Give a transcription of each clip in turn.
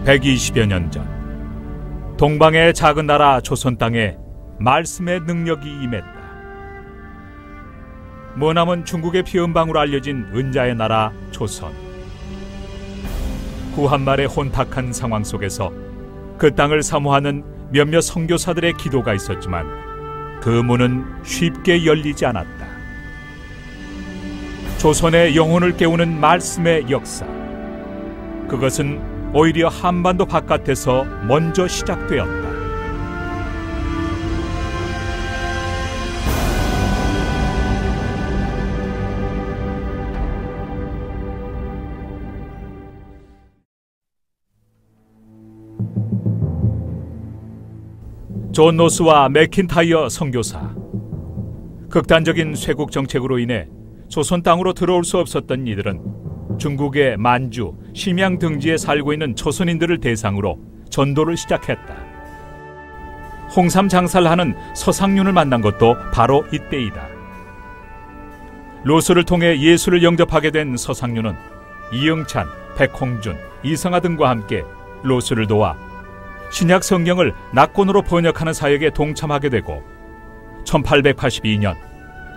120여 년 전, 동방의 작은 나라 조선 땅에 말씀의 능력이 임했다. 머나먼 중국의 피음방으로 알려진 은자의 나라 조선. 구한말의 혼탁한 상황 속에서 그 땅을 사모하는 몇몇 선교사들의 기도가 있었지만 그 문은 쉽게 열리지 않았다. 조선의 영혼을 깨우는 말씀의 역사, 그것은 오히려 한반도 바깥에서 먼저 시작되었다. 존 노스와 맥킨타이어 선교사. 극단적인 쇄국 정책으로 인해 조선 땅으로 들어올 수 없었던 이들은 중국의 만주, 심양 등지에 살고 있는 조선인들을 대상으로 전도를 시작했다. 홍삼 장사를 하는 서상륜을 만난 것도 바로 이때이다. 로스를 통해 예수를 영접하게 된 서상륜은 이응찬, 백홍준, 이성하 등과 함께 로스를 도와 신약 성경을 낙곤으로 번역하는 사역에 동참하게 되고 1882년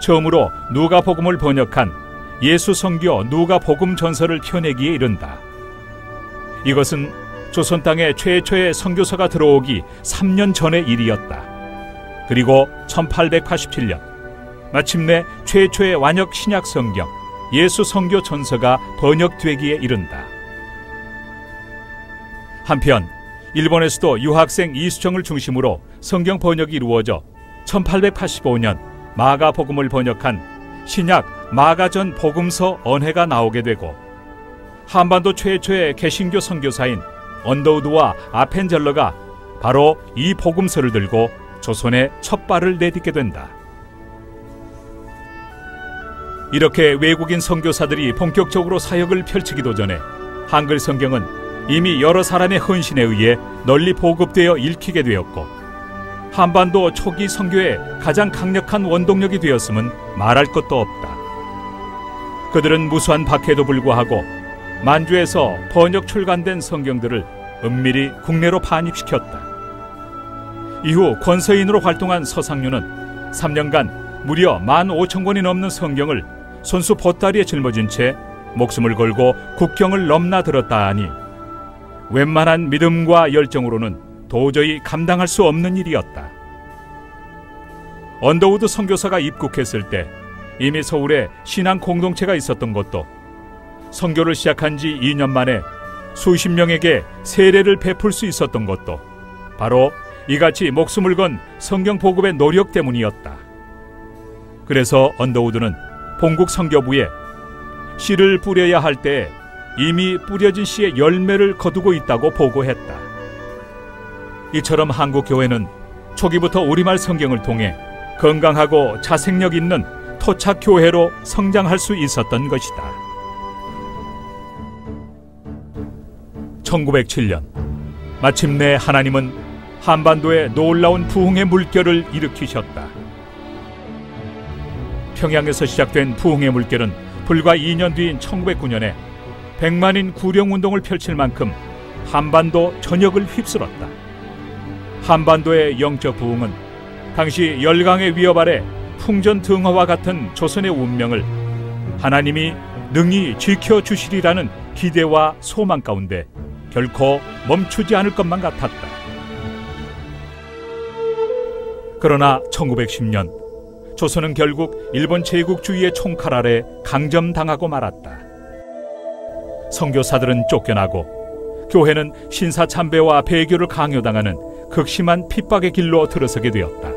처음으로 누가복음을 번역한 예수 선교 누가복음 전서를 펴내기에 이른다. 이것은 조선 땅에 최초의 선교사가 들어오기 3년 전의 일이었다. 그리고 1887년 마침내 최초의 완역 신약 성경 예수 선교 전서가 번역되기에 이른다. 한편 일본에서도 유학생 이수정을 중심으로 성경 번역이 이루어져 1885년 마가복음을 번역한 신약 마가전 복음서 언해가 나오게 되고 한반도 최초의 개신교 선교사인 언더우드와 아펜젤러가 바로 이 복음서를 들고 조선에 첫 발을 내딛게 된다. 이렇게 외국인 선교사들이 본격적으로 사역을 펼치기도 전에 한글 성경은 이미 여러 사람의 헌신에 의해 널리 보급되어 읽히게 되었고 한반도 초기 선교의 가장 강력한 원동력이 되었음은 말할 것도 없다. 그들은 무수한 박해에도 불구하고 만주에서 번역 출간된 성경들을 은밀히 국내로 반입시켰다. 이후 권서인으로 활동한 서상륜은 3년간 무려 15,000권이 넘는 성경을 손수 보따리에 짊어진 채 목숨을 걸고 국경을 넘나들었다 하니 웬만한 믿음과 열정으로는 도저히 감당할 수 없는 일이었다. 언더우드 선교사가 입국했을 때 이미 서울에 신앙 공동체가 있었던 것도, 선교를 시작한 지 2년 만에 수십 명에게 세례를 베풀 수 있었던 것도 바로 이같이 목숨을 건 성경 보급의 노력 때문이었다. 그래서 언더우드는 본국 선교부에 씨를 뿌려야 할 때 이미 뿌려진 씨의 열매를 거두고 있다고 보고했다. 이처럼 한국 교회는 초기부터 우리말 성경을 통해 건강하고 자생력 있는 토착 교회로 성장할 수 있었던 것이다. 1907년 마침내 하나님은 한반도에 놀라운 부흥의 물결을 일으키셨다. 평양에서 시작된 부흥의 물결은 불과 2년 뒤인 1909년에 100만인 구령운동을 펼칠 만큼 한반도 전역을 휩쓸었다. 한반도의 영적 부흥은 당시 열강의 위협 아래 풍전등화와 같은 조선의 운명을 하나님이 능히 지켜주시리라는 기대와 소망 가운데 결코 멈추지 않을 것만 같았다. 그러나 1910년 조선은 결국 일본 제국주의의 총칼 아래 강점당하고 말았다. 선교사들은 쫓겨나고 교회는 신사참배와 배교를 강요당하는 극심한 핍박의 길로 들어서게 되었다.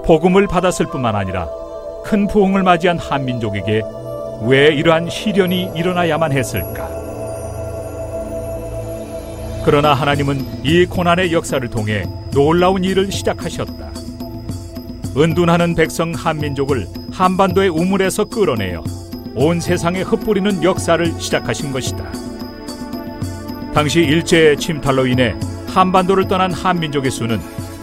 복음을 받았을 뿐만 아니라 큰 부흥을 맞이한 한민족에게 왜 이러한 시련이 일어나야만 했을까? 그러나 하나님은 이 고난의 역사를 통해 놀라운 일을 시작하셨다. 은둔하는 백성 한민족을 한반도의 우물에서 끌어내어 온 세상에 흩뿌리는 역사를 시작하신 것이다. 당시 일제의 침탈로 인해 한반도를 떠난 한민족의 수는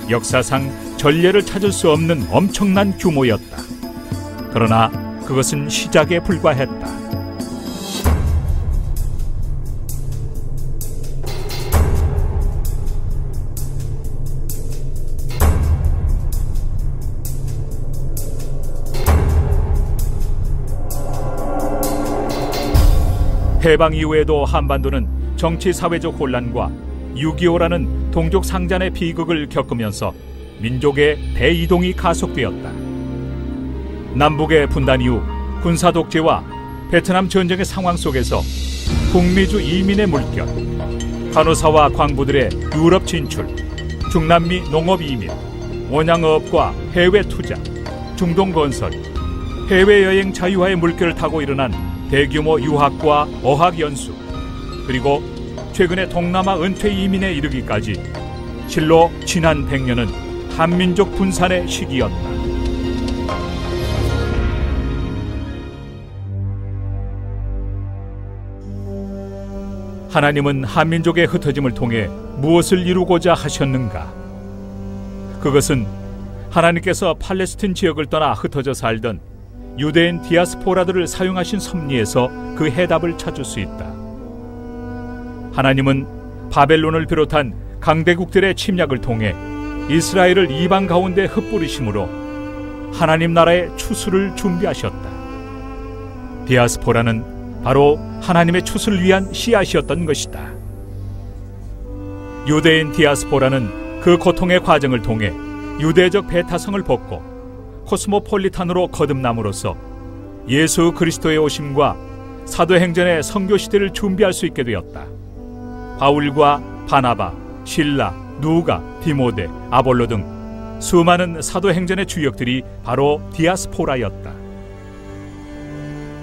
역사상 전례를 찾을 수 없는 엄청난 규모였다. 그러나 그것은 시작에 불과했다. 해방 이후에도 한반도는 정치 사회적 혼란과 6.25라는 동족 상잔의 비극을 겪으면서 민족의 대이동이 가속되었다. 남북의 분단 이후 군사 독재와 베트남 전쟁의 상황 속에서 북미주 이민의 물결, 간호사와 광부들의 유럽 진출, 중남미 농업 이민, 원양어업과 해외 투자, 중동 건설, 해외여행 자유화의 물결을 타고 일어난 대규모 유학과 어학 연수, 그리고 최근의 동남아 은퇴 이민에 이르기까지 실로 지난 100년은 한민족 분산의 시기였다. 하나님은 한민족의 흩어짐을 통해 무엇을 이루고자 하셨는가? 그것은 하나님께서 팔레스틴 지역을 떠나 흩어져 살던 유대인 디아스포라들을 사용하신 섭리에서 그 해답을 찾을 수 있다. 하나님은 바벨론을 비롯한 강대국들의 침략을 통해 이스라엘을 이방 가운데 흩뿌리심으로 하나님 나라의 추수를 준비하셨다. 디아스포라는 바로 하나님의 추수를 위한 씨앗이었던 것이다. 유대인 디아스포라는 그 고통의 과정을 통해 유대적 배타성을 벗고 코스모폴리탄으로 거듭남으로써 예수 그리스도의 오심과 사도행전의 선교 시대를 준비할 수 있게 되었다. 바울과 바나바, 실라, 누가, 디모데, 아볼로 등 수많은 사도행전의 주역들이 바로 디아스포라였다.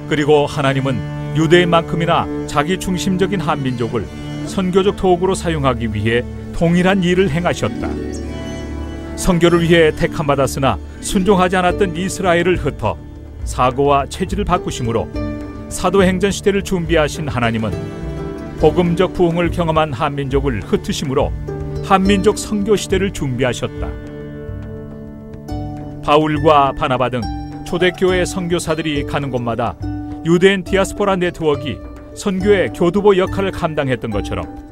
그리고 하나님은 유대인만큼이나 자기 중심적인 한민족을 선교적 도구로 사용하기 위해 동일한 일을 행하셨다. 선교를 위해 택함받았으나 순종하지 않았던 이스라엘을 흩어 사고와 체질을 바꾸심으로 사도행전 시대를 준비하신 하나님은 복음적 부흥을 경험한 한민족을 흩으심으로 한민족 선교 시대를 준비하셨다. 바울과 바나바 등 초대교회 선교사들이 가는 곳마다 유대인 디아스포라 네트워크가 선교의 교두보 역할을 감당했던 것처럼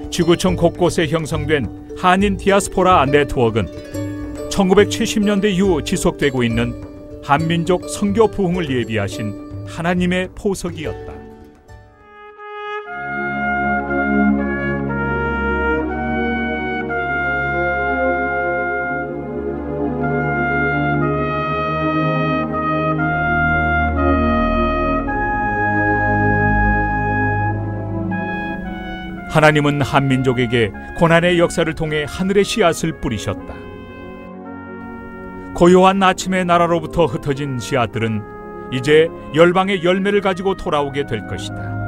지구촌 곳곳에 형성된 한인 디아스포라 네트워크는 1970년대 이후 지속되고 있는 한민족 선교 부흥을 예비하신 하나님의 보석이었다. 하나님은 한민족에게 고난의 역사를 통해 하늘의 씨앗을 뿌리셨다. 고요한 아침의 나라로부터 흩어진 씨앗들은 이제 열방의 열매를 가지고 돌아오게 될 것이다.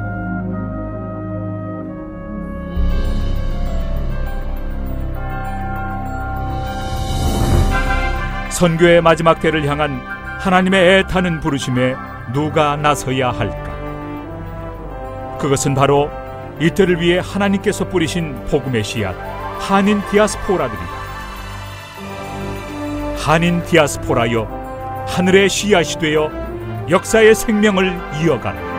선교의 마지막 때를 향한 하나님의 애타는 부르심에 누가 나서야 할까? 그것은 바로 이때를 위해 하나님께서 뿌리신 복음의 씨앗, 한인 디아스포라들이다. 한인 디아스포라여, 하늘의 씨앗이 되어 역사의 생명을 이어가라.